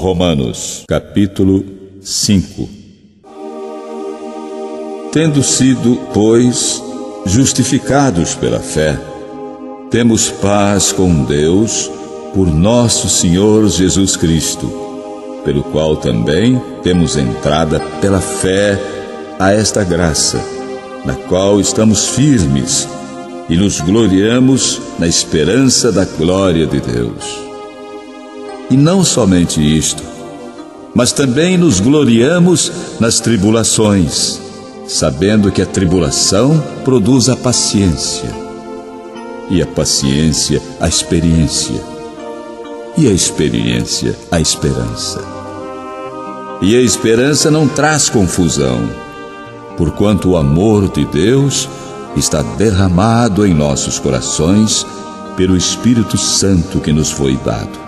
Romanos, capítulo 5. Tendo sido, pois, justificados pela fé, temos paz com Deus por nosso Senhor Jesus Cristo, pelo qual também temos entrada pela fé a esta graça, na qual estamos firmes e nos gloriamos na esperança da glória de Deus. E não somente isto, mas também nos gloriamos nas tribulações, sabendo que a tribulação produz a paciência, e a paciência a experiência, e a experiência a esperança. E a esperança não traz confusão, porquanto o amor de Deus está derramado em nossos corações pelo Espírito Santo que nos foi dado.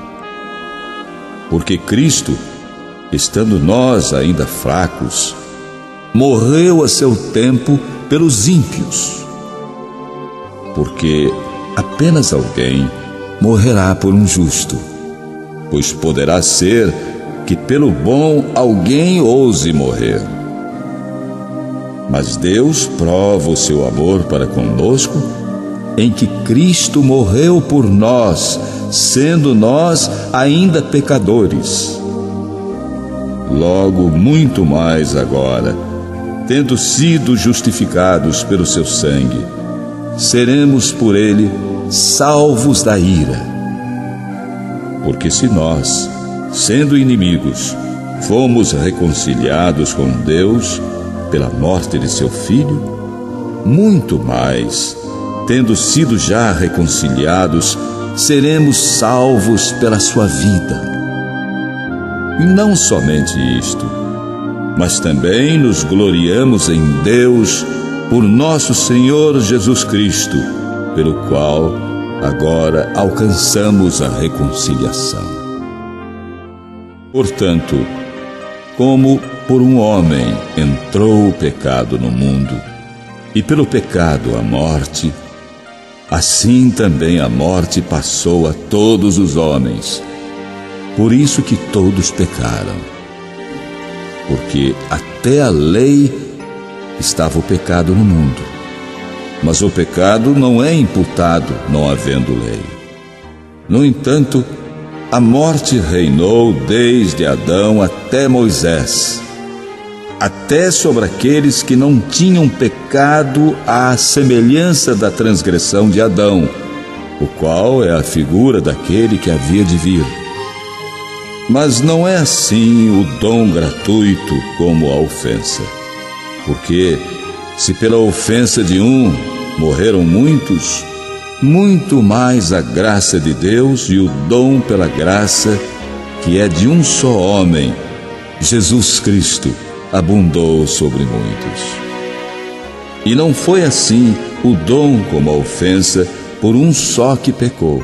Porque Cristo, estando nós ainda fracos, morreu a seu tempo pelos ímpios. Porque apenas alguém morrerá por um justo, pois poderá ser que pelo bom alguém ouse morrer. Mas Deus prova o seu amor para conosco, em que Cristo morreu por nós, sendo nós ainda pecadores. Logo, muito mais agora, tendo sido justificados pelo seu sangue, seremos por ele salvos da ira. Porque se nós, sendo inimigos, fomos reconciliados com Deus pela morte de seu Filho, muito mais, tendo sido já reconciliados, seremos salvos pela sua vida. E não somente isto, mas também nos gloriamos em Deus por nosso Senhor Jesus Cristo, pelo qual agora alcançamos a reconciliação. Portanto, como por um homem entrou o pecado no mundo, e pelo pecado a morte, assim também a morte passou a todos os homens, por isso que todos pecaram. Porque até a lei estava o pecado no mundo, mas o pecado não é imputado não havendo lei. No entanto, a morte reinou desde Adão até Moisés, até sobre aqueles que não tinham pecado à semelhança da transgressão de Adão, o qual é a figura daquele que havia de vir. Mas não é assim o dom gratuito como a ofensa. Porque, se pela ofensa de um morreram muitos, muito mais a graça de Deus e o dom pela graça, que é de um só homem, Jesus Cristo, abundou sobre muitos. E não foi assim o dom como a ofensa por um só que pecou.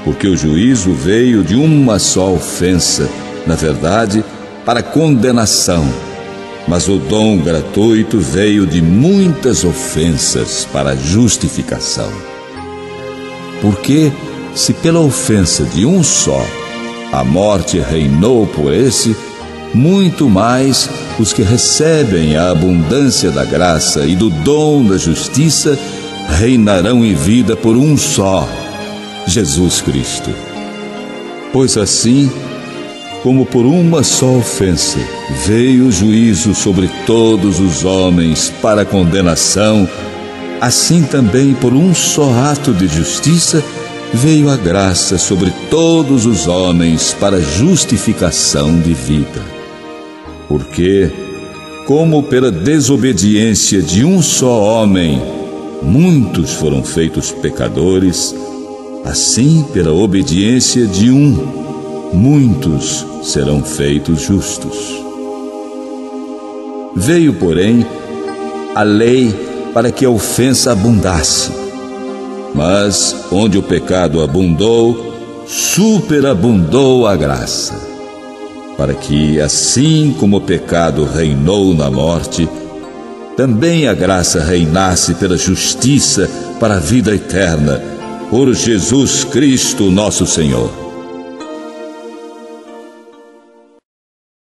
Porque o juízo veio de uma só ofensa, na verdade, para condenação, mas o dom gratuito veio de muitas ofensas para justificação. Porque, se pela ofensa de um só a morte reinou por esse, muito mais os que recebem a abundância da graça e do dom da justiça reinarão em vida por um só, Jesus Cristo. Pois assim, como por uma só ofensa veio o juízo sobre todos os homens para condenação, assim também por um só ato de justiça veio a graça sobre todos os homens para justificação de vida. Porque, como pela desobediência de um só homem muitos foram feitos pecadores, assim pela obediência de um, muitos serão feitos justos. Veio, porém, a lei para que a ofensa abundasse. Mas onde o pecado abundou, superabundou a graça, para que, assim como o pecado reinou na morte, também a graça reinasse pela justiça para a vida eterna, por Jesus Cristo nosso Senhor.